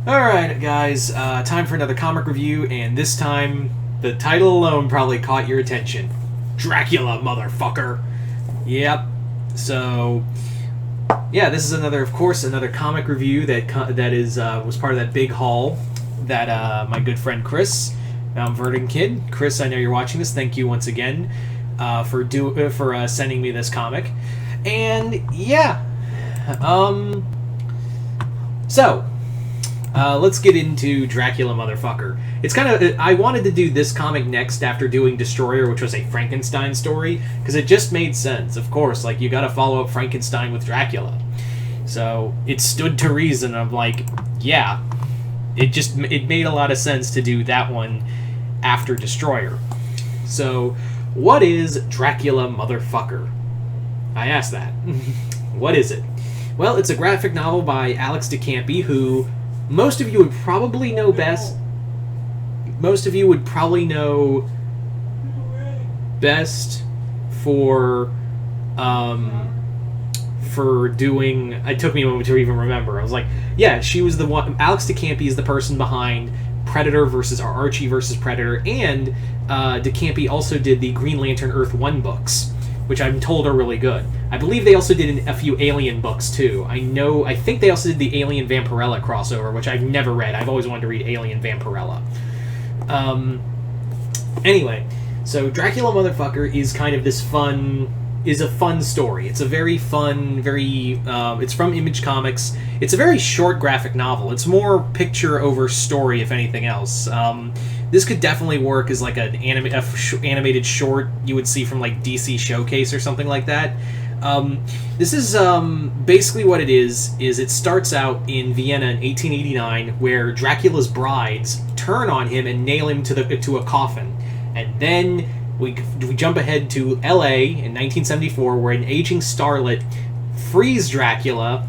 Alright, guys, time for another comic review, and this time, the title alone probably caught your attention. Dracula, motherfucker! Yep. So, yeah, this is of course, another comic review that was part of that big haul that my good friend Chris, Verdant Kid. Chris, I know you're watching this. Thank you once again for sending me this comic. And, yeah. So, let's get into Dracula, motherfucker. It's kind of... I wanted to do this comic next after doing Destroyer, which was a Frankenstein story, because it just made sense. Of course, like, you gotta follow up Frankenstein with Dracula. So, it stood to reason. I'm like, yeah. It made a lot of sense to do that one after Destroyer. So, what is Dracula, motherfucker? I asked that. What is it? Well, it's a graphic novel by Alex DeCampi, who... most of you would probably know best. Most of you would probably know best for doing. It took me a moment to even remember. I was like, yeah, she was the one. Alex DeCampi is the person behind Predator versus Archie versus Predator, and DeCampi also did the Green Lantern Earth 1 books, which I'm told are really good. I believe they also did a few Alien books, too. I think they also did the Alien Vampirella crossover, which I've never read. I've always wanted to read Alien Vampirella. Anyway, so Dracula Motherfucker is kind of is a fun story. It's a very fun, it's from Image Comics. It's a very short graphic novel. It's more picture over story, if anything else. This could definitely work as like an animated short you would see from like DC Showcase or something like that. This is basically what it is it starts out in Vienna in 1889, where Dracula's brides turn on him and nail him to a coffin. And then we jump ahead to LA in 1974, where an aging starlet frees Dracula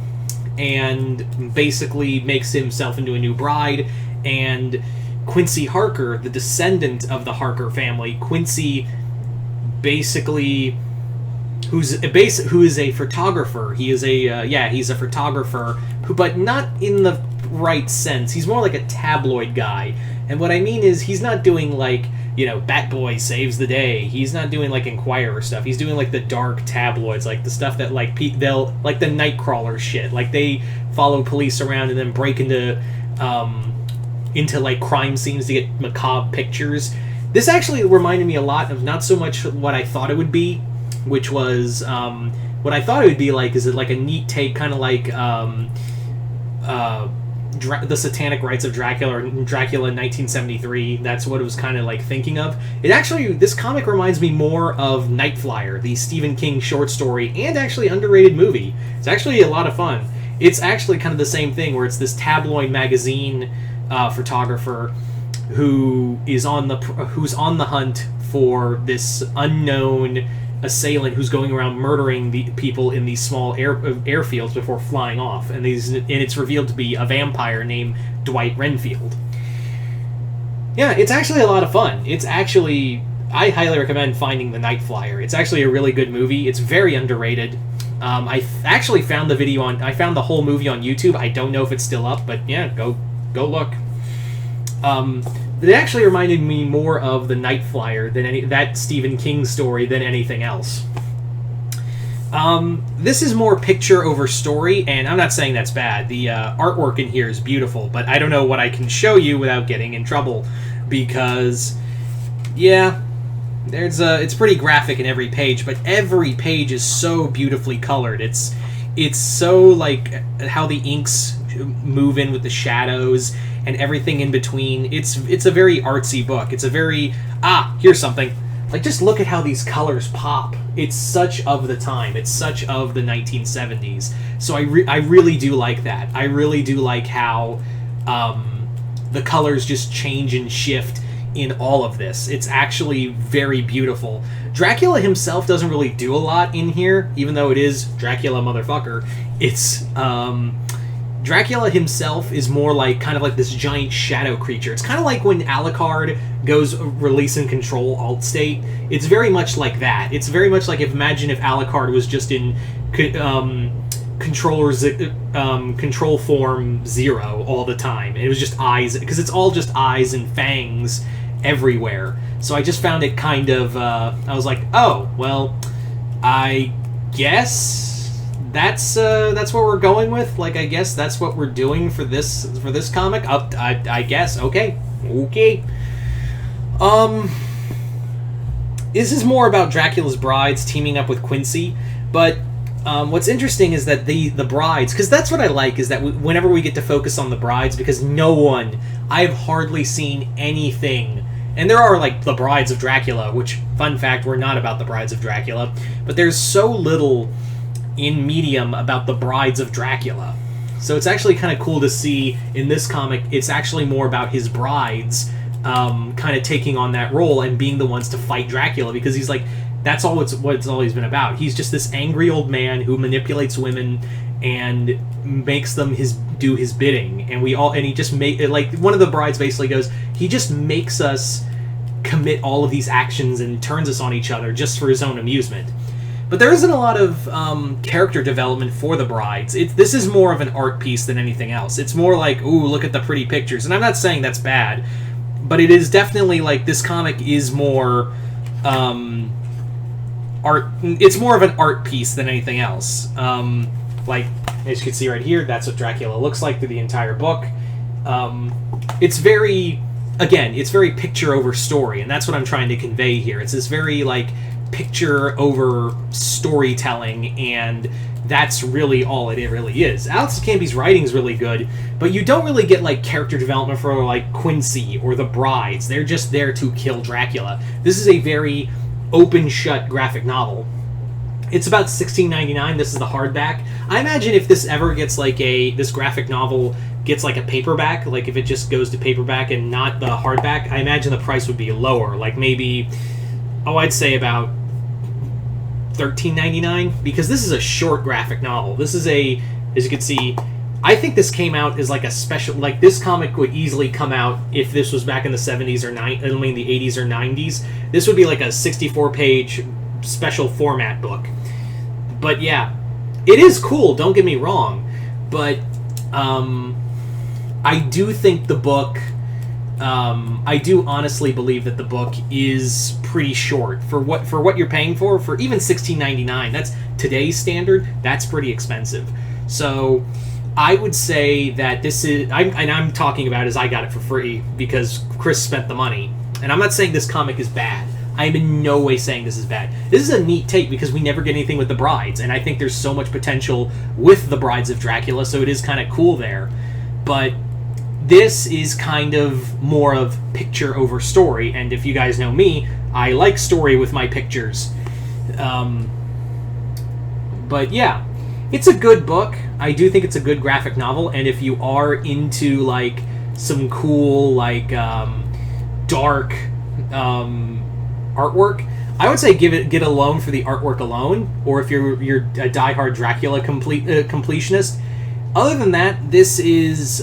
and basically makes himself into a new bride. And Quincy Harker, the descendant of the Harker family, Quincy basically... who is a photographer. He is he's a photographer, but not in the right sense. He's more like a tabloid guy. And what I mean is, he's not doing like, Bat Boy saves the day. He's not doing like Enquirer stuff. He's doing like the dark tabloids, like the stuff that like they'll like the Nightcrawler shit. Like they follow police around and then break into like crime scenes to get macabre pictures. This actually reminded me a lot of not so much what I thought it would be, which was what I thought it would be like. Is it like a neat take, kind of like the Satanic Rites of Dracula, or Dracula in 1973. That's what it was kind of like thinking of. This comic reminds me more of Night Flyer, the Stephen King short story, and actually underrated movie. It's actually a lot of fun. It's actually kind of the same thing, where it's this tabloid magazine photographer who's on the hunt for this unknown assailant who's going around murdering the people in these small airfields before flying off, and it's revealed to be a vampire named Dwight Renfield. Yeah, it's actually a lot of fun. I highly recommend finding The Night Flyer. It's actually a really good movie. It's very underrated. I actually found I found the whole movie on YouTube. I don't know if it's still up, but yeah, go look. It actually reminded me more of The Night Flyer than that Stephen King story than anything else. This is more picture over story, and I'm not saying that's bad. The artwork in here is beautiful, but I don't know what I can show you without getting in trouble, because, yeah, it's pretty graphic in every page, but every page is so beautifully colored. It's so, like, how the inks move in with the shadows and everything in between. It's a very artsy book. It's a very... here's something. Like, just look at how these colors pop. It's such of the time. It's such of the 1970s. So I really do like that. I really do like how the colors just change and shift in all of this. It's actually very beautiful. Dracula himself doesn't really do a lot in here, even though it is Dracula motherfucker. It's... Dracula himself is more like kind of like this giant shadow creature. It's kind of like when Alucard goes release and control alt state. It's very much like that. It's very much like imagine if Alucard was just in control form 0 all the time. It was just eyes, because it's all just eyes and fangs everywhere. So I just found it kind of, I was like, oh, well, I guess that's what we're going with. Like, I guess that's what we're doing for this comic. I guess. Okay. This is more about Dracula's brides teaming up with Quincy, but what's interesting is that the brides, because that's what I like, is that whenever we get to focus on the brides, because I have hardly seen anything, and there are, like, the Brides of Dracula, which, fun fact, we're not about the Brides of Dracula, but there's so little in Medium about the Brides of Dracula. So it's actually kind of cool to see in this comic, it's actually more about his brides kind of taking on that role and being the ones to fight Dracula, because he's like, that's all what it's always been about. He's just this angry old man who manipulates women and makes them do his bidding, and he just like, one of the brides basically goes, he just makes us commit all of these actions and turns us on each other just for his own amusement. But there isn't a lot of character development for the brides. This is more of an art piece than anything else. It's more like, ooh, look at the pretty pictures, and I'm not saying that's bad, but it is definitely like, this comic is more art. It's more of an art piece than anything else. Like, as you can see right here, that's what Dracula looks like through the entire book. It's very picture over story, and that's what I'm trying to convey here. It's this very, like, picture over storytelling, and that's really all it really is. Alex Camby's writing is really good, but you don't really get, like, character development for, like, Quincy or the brides. They're just there to kill Dracula. This is a very open-shut graphic novel. It's about $16.99. This is the hardback. I imagine if this ever gets, like, this graphic novel gets, like, a paperback, like, if it just goes to paperback and not the hardback, I imagine the price would be lower. Like, maybe, I'd say about $13.99, because this is a short graphic novel. This is as you can see, I think this came out as, like, a special, like, this comic would easily come out if this was back in the 70s or the 80s or 90s. This would be like a 64-page special format book. But yeah, it is cool, don't get me wrong, but I do think the book, I do honestly believe that the book is pretty short for what you're paying for even $16.99. That's today's standard. That's pretty expensive. So I would say that this is, I'm talking about as I got it for free because Chris spent the money, and I'm not saying this comic is bad. I am in no way saying this is bad. This is a neat take because we never get anything with the brides, and I think there's so much potential with the Brides of Dracula, so it is kind of cool there. But this is kind of more of picture over story, and if you guys know me, I like story with my pictures. But yeah, it's a good book. I do think it's a good graphic novel, and if you are into, like, some cool, like, dark artwork, I would say get a loan for the artwork alone, or if you're a diehard Dracula completionist. Other than that, this is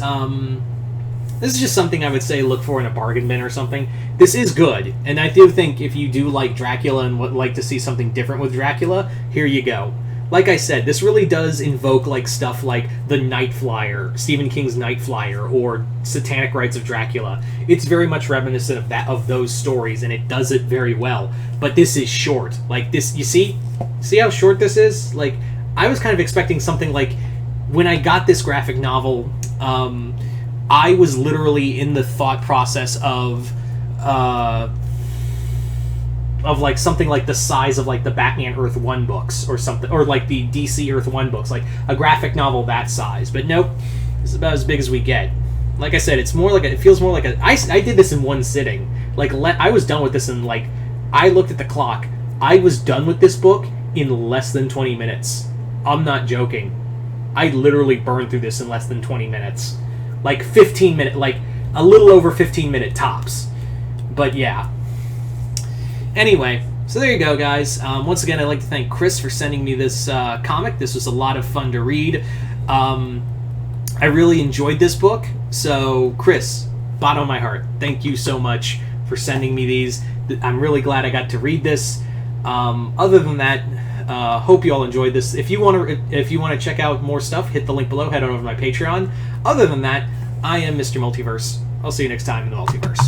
just something I would say look for in a bargain bin or something. This is good, and I do think if you do like Dracula and would like to see something different with Dracula, here you go. Like I said, this really does invoke, like, stuff like The Night Flyer, Stephen King's Night Flyer, or Satanic Rites of Dracula. It's very much reminiscent of those stories, and it does it very well. But this is short. Like, this, you see how short this is? Like, I was kind of expecting something like, when I got this graphic novel, I was literally in the thought process of like something like the size of, like, the Batman Earth 1 books or something, or like the DC Earth 1 books, like a graphic novel that size. But nope, this is about as big as we get. Like I said, it's more like it feels more like I did this in one sitting. Like, I was done with this in, like, I looked at the clock. I was done with this book in less than 20 minutes. I'm not joking. I literally burned through this in less than 20 minutes. Like 15 minute, like a little over 15-minute tops. But yeah. Anyway, so there you go, guys. Once again, I'd like to thank Chris for sending me this comic. This was a lot of fun to read. I really enjoyed this book. So, Chris, bottom of my heart, thank you so much for sending me these. I'm really glad I got to read this. Other than that, Hope you all enjoyed this. If you want to check out more stuff, hit the link below. Head on over to my Patreon. Other than that, I am Mr. Multiverse. I'll see you next time in the multiverse.